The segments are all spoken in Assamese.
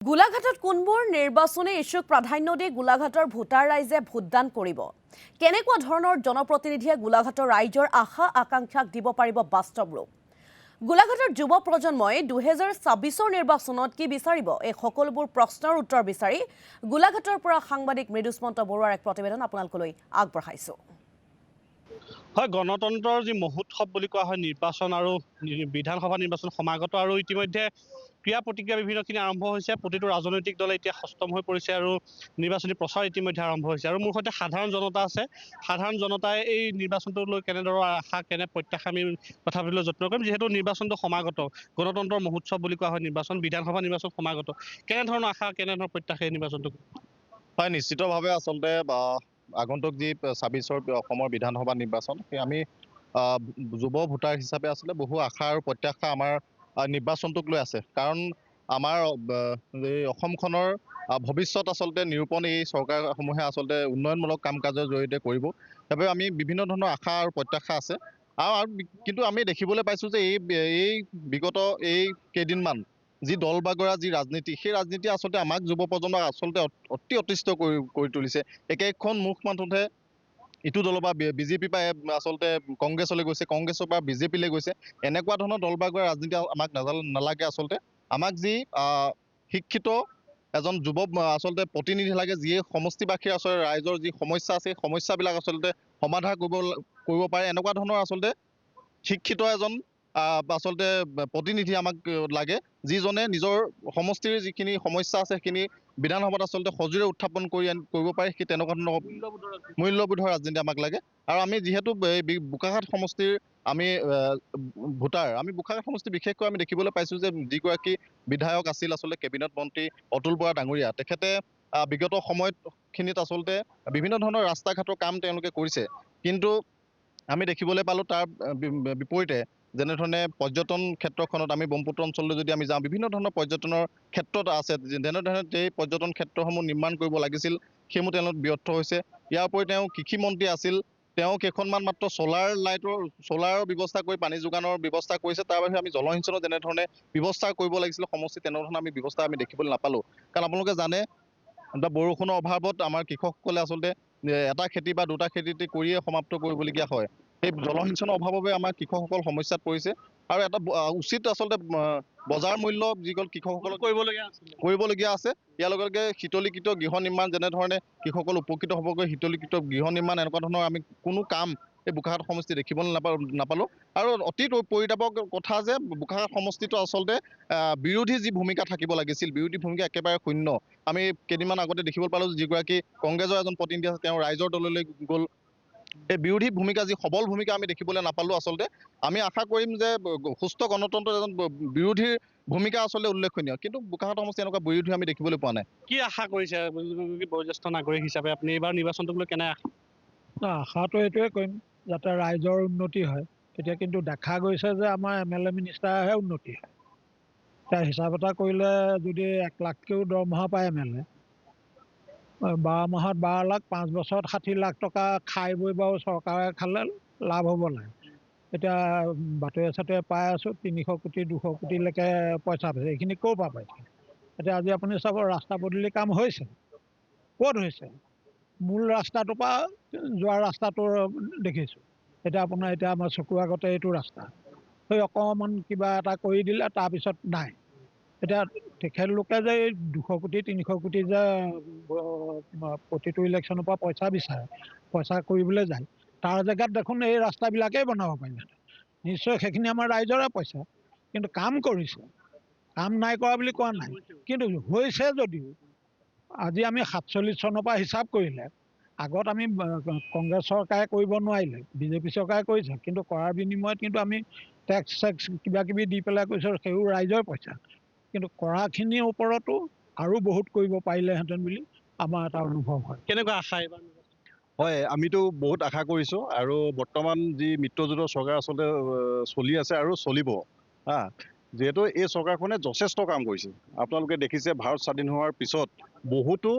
গোলাঘাটত কোনবোৰ নিৰ্বাচনী ইছ্যুক প্ৰাধান্য দি গোলাঘাটৰ ভোটাৰ ৰাইজে ভোটদান কৰিব কেনেকুৱা ধৰণৰ জনপ্ৰতিনিধিয়ে গোলাঘাটৰ ৰাইজৰ আশা আকাংক্ষাক দিব পাৰিব বাস্তৱ ৰূপ গোলাঘাটৰ যুৱ প্ৰজন্মই 2026ৰ নিৰ্বাচনত কি বিচাৰিব এই সকলোবোৰ প্ৰশ্নৰ উত্তৰ বিচাৰি গোলাঘাটৰ পৰা সাংবাদিক মৃদুস্মন্ত বৰুৱাৰ এক প্ৰতিবেদন আপোনালোকলৈ আগবঢ়াইছো হয় গণতন্ত্ৰৰ যি মহোৎসৱ বুলি কোৱা হয় নিৰ্বাচন আৰু বিধানসভা নিৰ্বাচন সমাগত আৰু ইতিমধ্যে ক্ৰিয়া প্ৰতিক্ৰিয়া বিভিন্নখিনি আৰম্ভ হৈছে প্ৰতিটো ৰাজনৈতিক দলে এতিয়া সষ্টম হৈ পৰিছে আৰু নিৰ্বাচনী প্ৰচাৰ ইতিমধ্যে আৰম্ভ হৈছে আৰু মোৰ সৈতে সাধাৰণ জনতা আছে সাধাৰণ জনতাই এই নিৰ্বাচনটো লৈ কেনেদৰে আশা কেনে প্ৰত্যাশা আমি কথা পাতিবলৈ যত্ন কৰিম যিহেতু নিৰ্বাচনটো সমাগত গণতন্ত্ৰৰ মহোৎসৱ বুলি কোৱা হয় নিৰ্বাচন বিধানসভা নিৰ্বাচন সমাগত কেনেধৰণৰ আশা কেনেধৰণৰ প্ৰত্যাশা এই নিৰ্বাচনটো হয় নিশ্চিতভাৱে আচলতে আগন্তুক যি 26ৰ অসমৰ বিধানসভা নিৰ্বাচন সেই আমি যুৱ ভোটাৰ হিচাপে আচলতে বহু আশা আৰু প্ৰত্যাশা আমাৰ নিৰ্বাচনটোক লৈ আছে কাৰণ আমাৰ এই অসমখনৰ ভৱিষ্যত আচলতে নিৰূপণ এই চৰকাৰসমূহে আচলতে উন্নয়নমূলক কাম কাজৰ জৰিয়তে কৰিব সেইবাবে আমি বিভিন্ন ধৰণৰ আশা আৰু প্ৰত্যাশা আছে আৰু কিন্তু আমি দেখিবলৈ পাইছোঁ যে এই বিগত এই কেইদিনমান যি দল বাগৰা যি ৰাজনীতি সেই ৰাজনীতি আচলতে আমাক যুৱ প্ৰজন্মক আচলতে অতি অতিষ্ঠ কৰি তুলিছে একেখন মুখ মাথোঁতে ইটো দলৰ পৰা বিজেপিৰ পৰা আচলতে কংগ্ৰেছলৈ গৈছে কংগ্ৰেছৰ পৰা বিজেপিলৈ গৈছে এনেকুৱা ধৰণৰ দল বাগৰা ৰাজনীতি আমাক নালাগে আচলতে আমাক যি শিক্ষিত এজন যুৱ আচলতে প্ৰতিনিধি লাগে যিয়ে সমষ্টিবাসীৰ আচলতে ৰাইজৰ যি সমস্যা আছে সেই সমস্যাবিলাক আচলতে সমাধান কৰিব পাৰে এনেকুৱা ধৰণৰ আচলতে শিক্ষিত এজন আচলতে প্ৰতিনিধি আমাক লাগে যিজনে নিজৰ সমষ্টিৰ যিখিনি সমস্যা আছে সেইখিনি বিধানসভাত আচলতে সজোৰে উত্থাপন কৰিব পাৰে সেই তেনেকুৱা ধৰণৰ মূল্যবোধৰ ৰাজনীতি আমাক লাগে আৰু আমি যিহেতু বোকাখাট সমষ্টিৰ আমি ভোটাৰ আমি বোকাখাট সমষ্টি বিশেষকৈ আমি দেখিবলৈ পাইছোঁ যে যিগৰাকী বিধায়ক আছিল আচলতে কেবিনেট মন্ত্ৰী অতুল বৰা ডাঙৰীয়া তেখেতে বিগত সময়খিনিত আচলতে বিভিন্ন ধৰণৰ ৰাস্তা ঘাটৰ কাম তেওঁলোকে কৰিছে কিন্তু আমি দেখিবলৈ পালোঁ তাৰ বিপৰীতে যেনেধৰণে পৰ্যটন ক্ষেত্ৰখনত আমি ব্ৰহ্মপুত্ৰ অঞ্চললৈ যদি আমি যাওঁ বিভিন্ন ধৰণৰ পৰ্যটনৰ ক্ষেত্ৰত আছে যেনেধৰণে এই পৰ্যটন ক্ষেত্ৰসমূহ নিৰ্মাণ কৰিব লাগিছিল সেইসমূহ তেওঁলোক ব্যৰ্থ হৈছে ইয়াৰ উপৰি তেওঁ কৃষিমন্ত্ৰী আছিল তেওঁ কেইখনমান মাত্ৰ চ'লাৰৰ ব্যৱস্থা কৰি পানী যোগানৰ ব্যৱস্থা কৰিছে তাৰ বাহিৰে আমি জলসিঞ্চনৰ যেনেধৰণে ব্যৱস্থা কৰিব লাগিছিল সমষ্টি তেনেধৰণৰ আমি ব্যৱস্থা আমি দেখিবলৈ নাপালোঁ কাৰণ আপোনালোকে জানে বৰষুণৰ অভাৱত আমাৰ কৃষকসকলে আচলতে এটা খেতি বা দুটা খেতি কৰিয়ে সমাপ্ত কৰিবলগীয়া হয় সেই জলসিঞ্চনৰ অভাৱৰ আমাৰ কৃষকসকল সমস্যাত পৰিছে আৰু এটা উচিত আচলতে বজাৰ মূল্য যিসকল কৃষকসকলক কৰিবলগীয়া আছে ইয়াৰ লগে লগে শীতলীকৃত গৃহ নিৰ্মাণ যেনেধৰণে কৃষকসকল উপকৃত হ'বগৈ শীতলীকৃত গৃহ নিৰ্মাণ এনেকুৱা ধৰণৰ আমি কোনো কাম এই বোকাখাট সমষ্টি দেখিবলৈ নাপালোঁ আৰু অতি পৰিতাপক কথা যে বোকাখাট সমষ্টিটো আচলতে বিৰোধী যি ভূমিকা থাকিব লাগিছিল বিৰোধী ভূমিকা একেবাৰে শূন্য আমি কেইদিনমান আগতে দেখিবলৈ পালোঁ যিগৰাকী কংগ্ৰেছৰ এজন প্ৰতিনিধি আছে তেওঁ ৰাইজৰ দললৈ গ'ল এই বিৰোধী ভূমিকা যি সবল ভূমিকা আমি দেখিবলৈ নাপালোঁ আচলতে আমি আশা কৰিম যে সুস্থ গণতন্ত্ৰৰ এজন বিৰোধীৰ ভূমিকা আচলতে উল্লেখনীয় কিন্তু বোকাখাট সমষ্টি এনেকুৱা বিৰোধী আমি দেখিবলৈ পোৱা নাই কি আশা কৰিছে বয়োজ্যেষ্ঠ নাগৰিক হিচাপে আপুনি এইবাৰ নিৰ্বাচনটোক লৈ কেনে আশাটো এইটোৱে কৰিম যাতে ৰাইজৰ উন্নতি হয় তেতিয়া কিন্তু দেখা গৈছে যে আমাৰ MLA মিনিষ্টাৰহে উন্নতি হয় এতিয়া হিচাপ এটা কৰিলে যদি 1 লাখকেও দৰমহা পায় MLA 12 মাহত 12 লাখ 5 বছৰত 60 লাখ টকা খাই বৈ বাৰু চৰকাৰে খালে লাভ হ'ব নাই এতিয়া বাতৰি চাতৰি পাই আছোঁ 300 কোটি 200 কোটিলৈকে পইচা পাইছে এইখিনি ক'ৰ পৰা পাইছে এতিয়া আজি আপুনি চাব ৰাস্তা পদূলি কাম হৈছে ক'ত হৈছে মূল ৰাস্তাটোৰ পৰা যোৱা ৰাস্তাটো দেখিছোঁ এতিয়া আপোনাৰ এতিয়া আমাৰ চকুৰ আগতে এইটো ৰাস্তা সেই অকণমান কিবা এটা কৰি দিলে তাৰপিছত নাই এতিয়া তেখেতলোকে যে 200 কোটি 300 কোটি যে প্ৰতিটো ইলেকশ্যনৰ পৰা পইচা বিচাৰে পইচা কৰিবলৈ যায় তাৰ জেগাত দেখোন এই ৰাস্তাবিলাকেই বনাব পাৰিলে নিশ্চয় সেইখিনি আমাৰ ৰাইজৰে পইচা কিন্তু কাম কৰিছে কাম নাই কৰা বুলি কোৱা নাই কিন্তু হৈছে যদিও আজি আমি 47 চনৰ পৰা হিচাপ কৰিলে আগত আমি কংগ্ৰেছ চৰকাৰে কৰিব নোৱাৰিলে বিজেপি চৰকাৰে কৰিছে কিন্তু কৰাৰ বিনিময়ত কিন্তু আমি টেক্স কিবা কিবি দি পেলাই কৈছোঁ সেইবোৰ ৰাইজৰ পইচা কিন্তু কৰাখিনিৰ ওপৰতো আৰু বহুত কৰিব পাৰিলেহেঁতেন বুলি আমাৰ এটা অনুভৱ হয় কেনেকুৱা আশা এইবাৰ হয় আমিতো বহুত আশা কৰিছোঁ আৰু বৰ্তমান যি মিত্ৰজোঁটৰ চৰকাৰ আচলতে চলি আছে আৰু চলিব যিহেতু এই চৰকাৰখনে যথেষ্ট কাম কৰিছে আপোনালোকে দেখিছে ভাৰত স্বাধীন হোৱাৰ পিছত বহুতো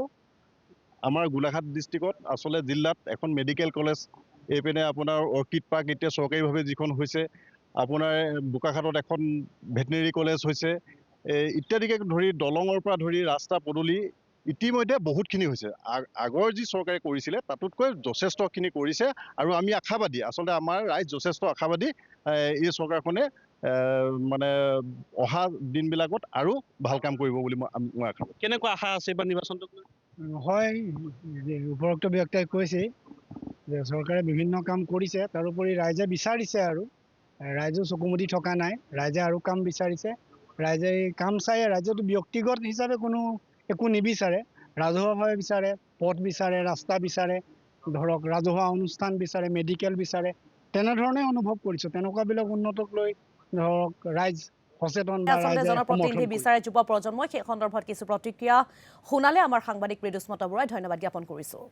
আমাৰ গোলাঘাট ডিষ্ট্ৰিক্টত আচলতে জিলাত এখন মেডিকেল কলেজ এইপিনে আপোনাৰ অৰ্কিড পাৰ্ক এতিয়া চৰকাৰীভাৱে যিখন হৈছে আপোনাৰ বোকাখাটত এখন ভেটেনেৰী কলেজ হৈছে ইত্যাদিকে ধৰি দলঙৰ পৰা ধৰি ৰাস্তা পদূলি ইতিমধ্যে বহুতখিনি হৈছে। আগৰ যি চৰকাৰে কৰিছিলে তাতোতকৈ যথেষ্টখিনি কৰিছে আৰু আমি আশাবাদী, আচলতে আমাৰ ৰাইজ যথেষ্ট আশাবাদী এই চৰকাৰখনে মানে অহা দিনবিলাকত আৰু ভাল কাম কৰিব বুলি মই আশা কৰোঁ। কেনেকুৱা আশা আছে এইবাৰ নিৰ্বাচনটোক লৈ? হয়, যে উপৰোক্ত ব্যক্তিয়ে কৈছে যে চৰকাৰে বিভিন্ন কাম কৰিছে, তাৰোপৰি ৰাইজে বিচাৰিছে আৰু ৰাইজেও চকুমুদি থকা নাই, ৰাইজে আৰু কাম বিচাৰিছে। ৰাইজে এই কাম চাই ৰাইজেতো ব্যক্তিগত হিচাপে কোনো একো নিবিচাৰে, ৰাজহুৱাভাৱে বিচাৰে, পথ বিচাৰে, ৰাস্তা বিচাৰে, ধৰক ৰাজহুৱা অনুষ্ঠান বিচাৰে, মেডিকেল বিচাৰে, তেনেধৰণে অনুভৱ কৰিছোঁ। তেনেকুৱাবিলাক উন্নতক লৈ ধৰক ৰাইজ সচেতন বা আচলতে ৰাইজে জনপ্ৰতিনিধি সমৰ্থন কৰিছে। বিচাৰে যুৱ প্ৰজন্মই, সেই সন্দৰ্ভত কিছু প্ৰতিক্ৰিয়া শুনালে আমাৰ সাংবাদিক মৃদুস্মতা বৰাই। ধন্যবাদ জ্ঞাপন কৰিছোঁ।